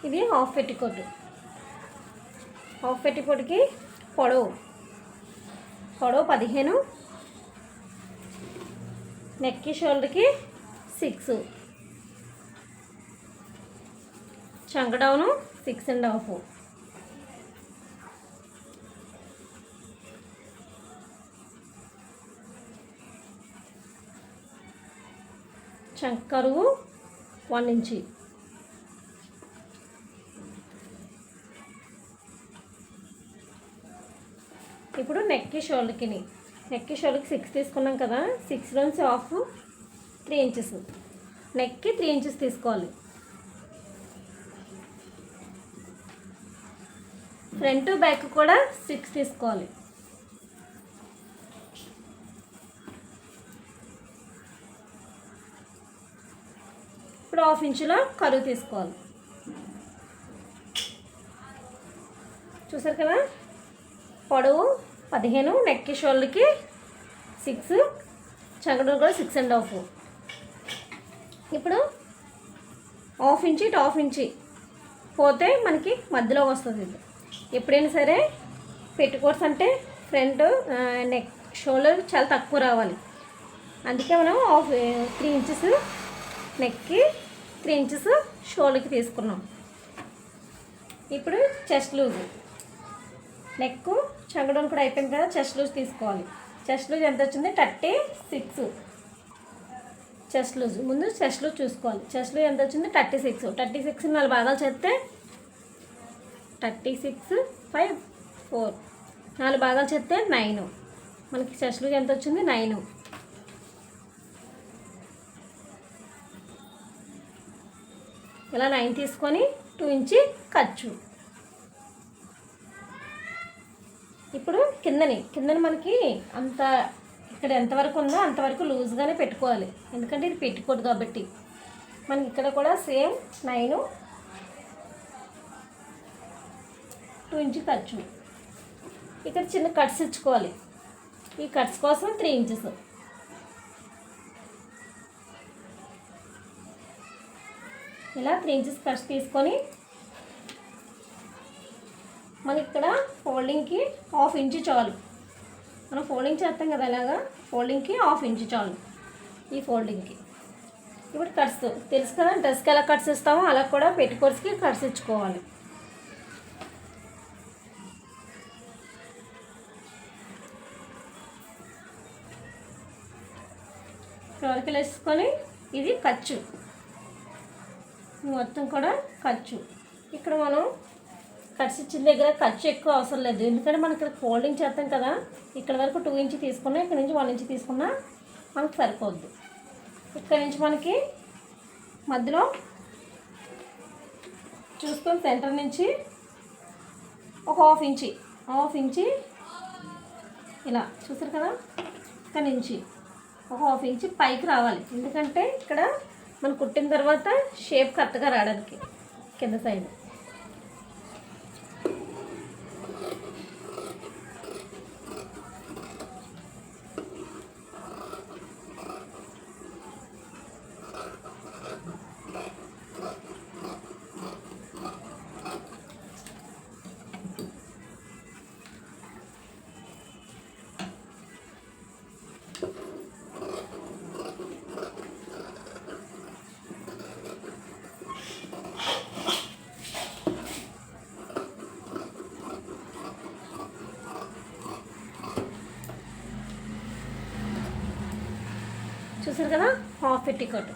ఇది half petticoat. Half పెట్టికోట్కి పొడవు 15, నెక్కి షోల్డర్కి 6, చంక డౌను 6.5. చంక కరువు 1 ఇంచ్. ఇప్పుడు నెక్కి షోల్డర్కి 6 తీసుకున్నాం కదా, 6లోంచి హాఫ్ 3 ఇంచెస్, నెక్కి 3 ఇంచెస్ తీసుకోవాలి. ఫ్రంట్ బ్యాక్ కూడా 6 తీసుకోవాలి. ఇప్పుడు హాఫ్ ఇంచులో కరువు తీసుకోవాలి. చూసారు కదా, పొడవు 15, నెక్కి షోల్డర్కి 6, చంకడూరు కూడా 6.5. ఇప్పుడు హాఫ్ ఇంచ్ ఇటు హాఫ్ ఇంచ్ పోతే మనకి మధ్యలో వస్తుంది. ఇది ఎప్పుడైనా సరే పెట్టుకోట్స్ అంటే ఫ్రంట్ నెక్ షోల్డర్ చాలా తక్కువ రావాలి. అందుకే మనం 3 ఇంచెస్ నెక్కి, 3 ఇంచెస్ షోల్డర్కి తీసుకున్నాం. ఇప్పుడు చెస్ట్ లూజ్, నెక్ చంకడౌన్ కూడా అయిపోయింది కదా, చెస్ట్ లూజ్ తీసుకోవాలి. చెస్ట్ లూజ్ ఎంత వచ్చింది? 36. చెస్ట్ లూజ్ ముందు చెస్ట్ లూజ్ చూసుకోవాలి. చెస్ట్ లూజ్ ఎంత వచ్చింది? 36. 36 4 భాగాలు చేస్తే 36 5 4 4 భాగాలు చేస్తే 9. మనకి చెస్ట్ లూజ్ ఎంత వచ్చింది? 9. ఇలా 9 తీసుకొని 2 ఇంచ్ ఖర్చు. ఇప్పుడు కిందని మనకి అంత ఇక్కడ ఎంతవరకు ఉందో అంతవరకు లూజ్గానే పెట్టుకోవాలి, ఎందుకంటే ఇది పెట్టుకోదు కాబట్టి. మనకి ఇక్కడ కూడా సేమ్ 9, 2 ఇంచ్ ఖర్చు. ఇక్కడ చిన్న కట్స్ ఇచ్చుకోవాలి. ఈ కట్స్ కోసం 3 ఇంచెస్. ఇలా 3 ఇంచెస్ కట్స్ తీసుకొని మనకి ఇక్కడ ఫోల్డింగ్కి హాఫ్ ఇంచ్ చాలు. మనం ఫోల్డింగ్ చేస్తాం కదా, అలాగా ఫోల్డింగ్కి హాఫ్ ఇంచ్ చాలు ఈ ఫోల్డింగ్కి. ఇప్పుడు కట్స్ తెలుసు కదా, డ్రెస్కి ఎలా కట్స్ ఇస్తామో అలా కూడా పెట్టుకోట్స్కి కట్స్ ఇచ్చుకోవాలి. వరకు వేసుకొని ఇది ఖర్చు, మొత్తం కూడా ఖర్చు. ఇక్కడ మనం కట్స్ ఇచ్చిన దగ్గర ఖర్చు ఎక్కువ అవసరం లేదు, ఎందుకంటే మనం ఇక్కడ ఫోల్డింగ్ చేస్తాం కదా. ఇక్కడ వరకు 2 ఇంచ్ తీసుకున్నా, ఇక్కడ నుంచి 1 ఇంచ్ తీసుకున్నా మనకు సరిపోద్ది. ఇక్కడ నుంచి మనకి మధ్యలో చూసుకొని సెంటర్ నుంచి ఒక హాఫ్ ఇంచ్ ఇలా చూసారు కదా, ఇక్కడ నుంచి ఒక హాఫ్ ఇంచ్ పైకి రావాలి. ఎందుకంటే ఇక్కడ మనం కుట్టిన తర్వాత షేప్ కరెక్ట్గా రావడానికి కింద సైడ్. చూసారు కదా, హాఫ్ పెట్టికోట్.